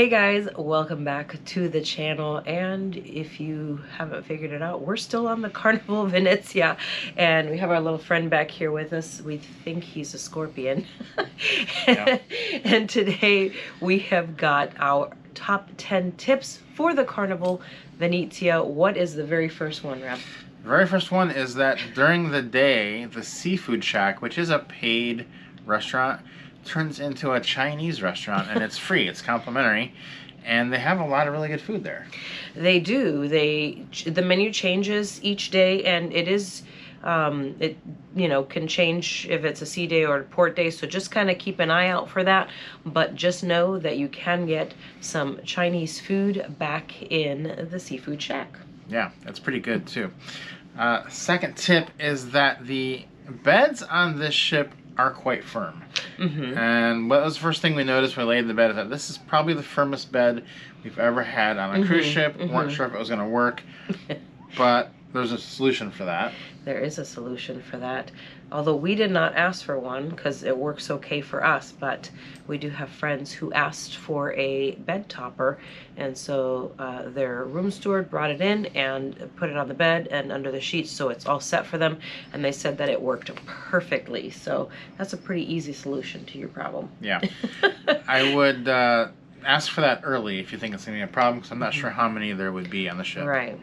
Hey guys, welcome back to the channel, and if you haven't figured it out, we're still on the Carnival Venezia, and we have our little friend back here with us. We think he's a scorpion. Yeah. And today we have got our top 10 tips for the Carnival Venezia. What is the very first one, Raf? The very first one is that during the day, the Seafood Shack, which is a paid restaurant, turns into a Chinese restaurant, and it's free. It's complimentary, and they have a lot of really good food there. They do. The menu changes each day, and it is it can change if it's a sea day or a port day, so just kind of keep an eye out for that. But just know that you can get some Chinese food back in the Seafood Shack. Yeah, that's pretty good too. Second tip is that the beds on this ship are quite firm. Mm-hmm. And what was the first thing we noticed when we laid the bed is that this is probably the firmest bed we've ever had on a cruise ship. Weren't sure if it was going to work, but there's a solution for that. There is a solution for that. Although we did not ask for one because it works okay for us, but we do have friends who asked for a bed topper, and so their room steward brought it in and put it on the bed and under the sheets, so it's all set for them, and they said that it worked perfectly. So that's a pretty easy solution to your problem. Yeah. I would ask for that early if you think it's going to be a problem, because I'm not sure how many there would be on the ship. Right.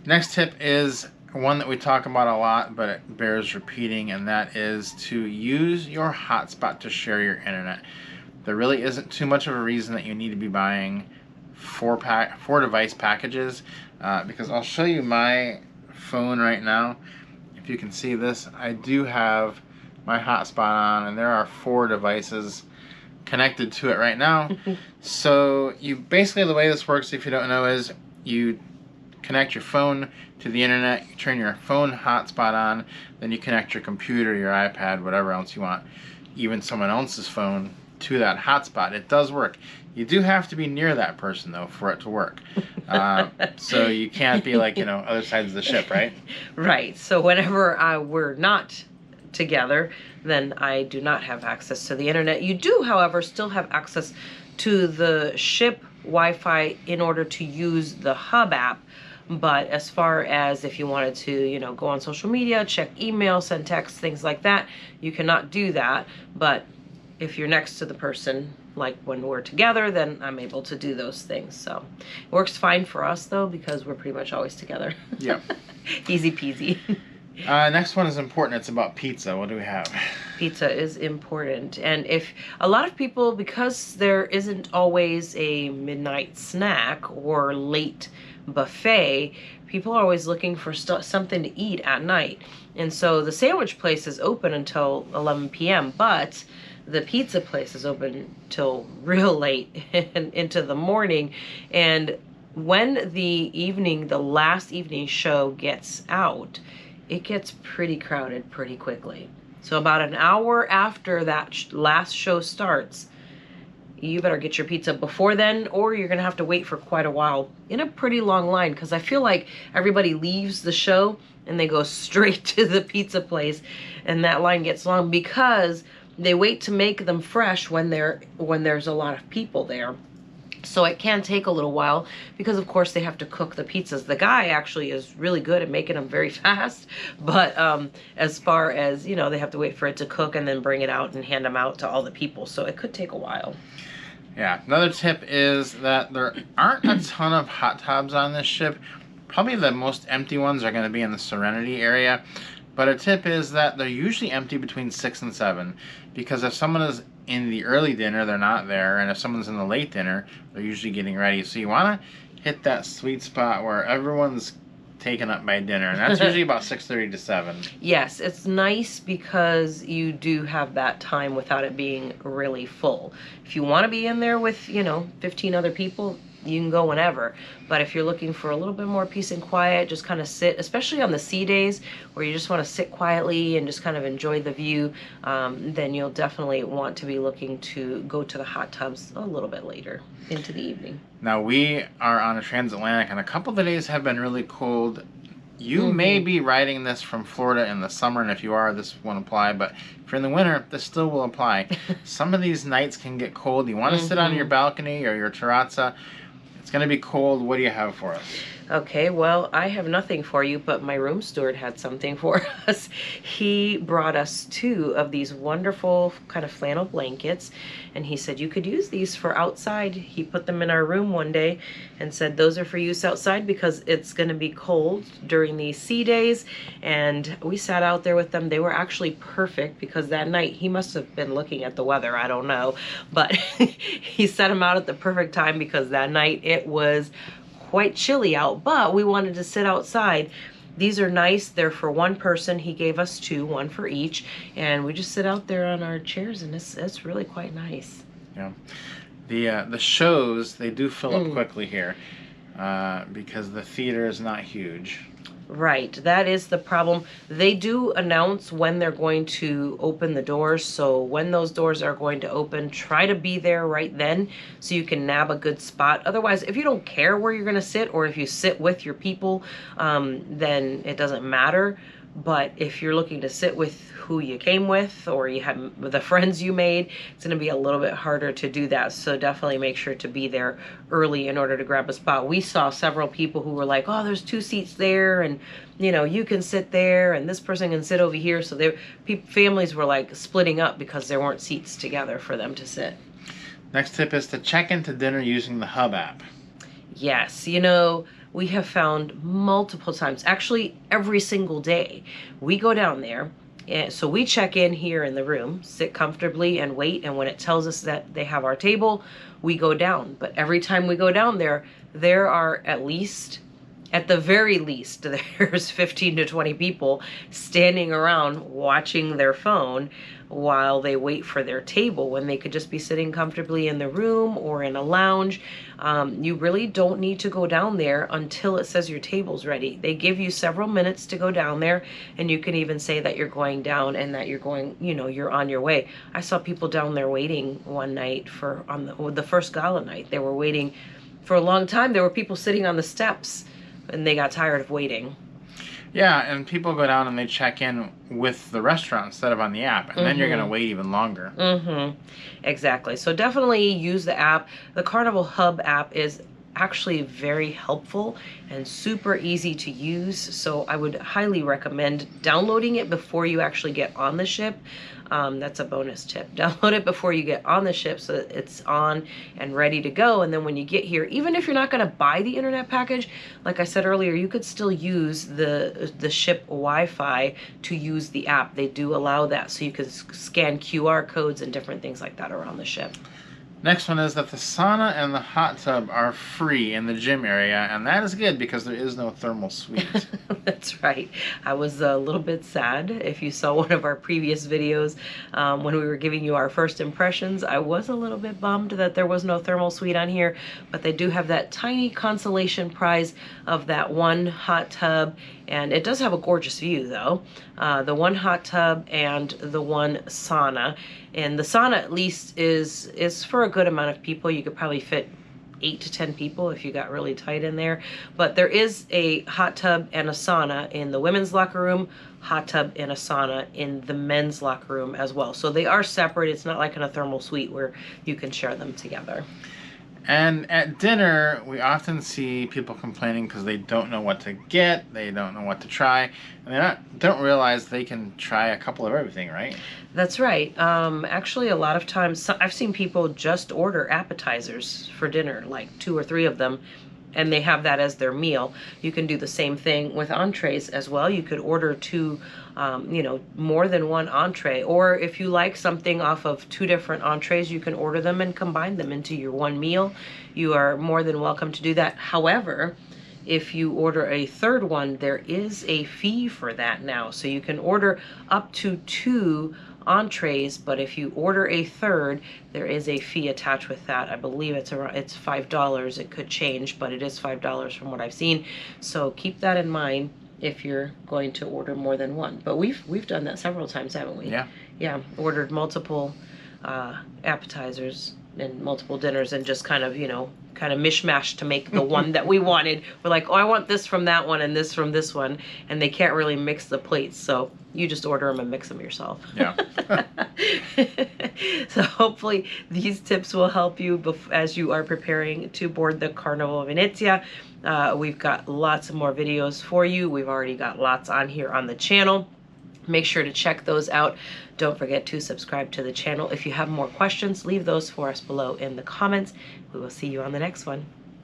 Next tip is one that we talk about a lot, but it bears repeating, and that is to use your hotspot to share your internet. There really isn't too much of a reason that you need to be buying four device packages, because I'll show you my phone right now. If you can see this, I do have my hotspot on, and there are 4 devices connected to it right now. So you basically, the way this works, if you don't know, is you connect your phone to the internet, you turn your phone hotspot on, then you connect your computer, your iPad, whatever else you want, even someone else's phone, to that hotspot. It does work. You do have to be near that person, though, for it to work. So you can't be like, other sides of the ship, right? Right. So whenever we're not together, then I do not have access to the internet. You do, however, still have access to the ship Wi-Fi in order to use the Hub app. But as far as if you wanted to, go on social media, check email, send texts, things like that, you cannot do that. But if you're next to the person, like when we're together, then I'm able to do those things. So it works fine for us, though, because we're pretty much always together. Yeah. Easy peasy. Next one is important. It's about pizza. What do we have? Pizza is important. And if a lot of people, because there isn't always a midnight snack or late buffet, people are always looking for something to eat at night. And so the sandwich place is open until 11 p.m., but the pizza place is open till real late and into the morning. And when the last evening show gets out, it gets pretty crowded pretty quickly. So about an hour after that last show starts, you better get your pizza before then, or you're gonna have to wait for quite a while in a pretty long line, because I feel like everybody leaves the show and they go straight to the pizza place, and that line gets long because they wait to make them fresh when there's a lot of people there. So it can take a little while because, of course, they have to cook the pizzas. The guy actually is really good at making them very fast, but as far as, they have to wait for it to cook and then bring it out and hand them out to all the people. So it could take a while. Yeah. Another tip is that there aren't a ton of hot tubs on this ship. Probably the most empty ones are going to be in the Serenity area. But a tip is that they're usually empty between 6 and 7, because if someone is in the early dinner, they're not there, and if someone's in the late dinner, they're usually getting ready. So you want to hit that sweet spot where everyone's taken up by dinner, and that's usually about 6:30 to 7. Yes, it's nice because you do have that time without it being really full. If you want to be in there with 15 other people, you can go whenever. But if you're looking for a little bit more peace and quiet, just kind of sit, especially on the sea days where you just want to sit quietly and just kind of enjoy the view, then you'll definitely want to be looking to go to the hot tubs a little bit later into the evening. Now, we are on a transatlantic, and a couple of the days have been really cold You may be riding this from Florida in the summer, and if you are, this won't apply. But if you're in the winter, this still will apply. Some of these nights can get cold. You want to sit on your balcony or your terrazza. It's going to be cold. What do you have for us? Okay, well, I have nothing for you, but my room steward had something for us. He brought us 2 of these wonderful kind of flannel blankets, and he said you could use these for outside. He put them in our room one day and said those are for use outside because it's going to be cold during these sea days, and we sat out there with them. They were actually perfect because that night he must have been looking at the weather, I don't know, but he set them out at the perfect time because that night it was quite chilly out, but we wanted to sit outside. These are nice. They're for one person. He gave us 2, one for each, and we just sit out there on our chairs, and it's really quite nice. Yeah, the shows, they do fill up quickly here because the theater is not huge. Right, that is the problem. They do announce when they're going to open the doors, so when those doors are going to open, try to be there right then so you can nab a good spot. Otherwise, if you don't care where you're going to sit, or if you sit with your people, then it doesn't matter. But if you're looking to sit with who you came with, or you have the friends you made, it's going to be a little bit harder to do that. So definitely make sure to be there early in order to grab a spot. We saw several people who were like, oh, there's 2 seats there, and you know, you can sit there and this person can sit over here. So families were like splitting up because there weren't seats together for them to sit. Next tip is to check into dinner using the Hub app. Yes, you know, we have found multiple times, actually every single day, we go down there. And so we check in here in the room, sit comfortably and wait. And when it tells us that they have our table, we go down. But every time we go down there, there are at the very least, there's 15 to 20 people standing around watching their phone while they wait for their table, when they could just be sitting comfortably in the room or in a lounge. You really don't need to go down there until it says your table's ready. They give you several minutes to go down there, and you can even say that you're going down and that you're going, you know, you're on your way. I saw people down there waiting one night on the first gala night. They were waiting for a long time. There were people sitting on the steps, and they got tired of waiting. Yeah, and people go down and they check in with the restaurant instead of on the app, and then you're going to wait even longer. Exactly. So definitely use the app. The Carnival Hub app is actually very helpful and super easy to use. So I would highly recommend downloading it before you actually get on the ship. That's a bonus tip. Download it before you get on the ship so that it's on and ready to go. And then when you get here, even if you're not going to buy the internet package, like I said earlier, you could still use the ship Wi-Fi to use the app. They do allow that, so you can scan QR codes and different things like that around the ship. Next one is that the sauna and the hot tub are free in the gym area, and that is good because there is no thermal suite. That's right. I was a little bit sad. If you saw one of our previous videos when we were giving you our first impressions, I was a little bit bummed that there was no thermal suite on here, but they do have that tiny consolation prize of that one hot tub, and it does have a gorgeous view though. The one hot tub and the one sauna. And the sauna at least is for a good amount of people. You could probably fit 8 to 10 people if you got really tight in there. But there is a hot tub and a sauna in the women's locker room, hot tub and a sauna in the men's locker room as well. So they are separate. It's not like in a thermal suite where you can share them together. And at dinner, we often see people complaining because they don't know what to get, they don't know what to try, and they don't realize they can try a couple of everything, right? That's right. Actually, a lot of times, I've seen people just order appetizers for dinner, like 2 or 3 of them, and they have that as their meal. You can do the same thing with entrees as well. You could order 2, more than 1 entree. Or if you like something off of 2 different entrees, you can order them and combine them into your one meal. You are more than welcome to do that. However, if you order a 3rd one, there is a fee for that now. So you can order up to 2 entrees, but if you order a 3rd, there is a fee attached with that. I believe it's $5. It could change, but it is $5 from what I've seen. So keep that in mind if you're going to order more than 1. But we've done that several times, haven't we? Yeah. Yeah, ordered multiple appetizers and multiple dinners and just kind of, kind of mishmash to make the one that we wanted. We're like, oh, I want this from that one and this from this one, and they can't really mix the plates, so you just order them and mix them yourself. Yeah. So hopefully these tips will help you as you are preparing to board the Carnival Venezia. We've got lots of more videos for you. We've already got lots on here on the channel. Make sure to check those out. Don't forget to subscribe to the channel. If you have more questions, leave those for us below in the comments. We will see you on the next one.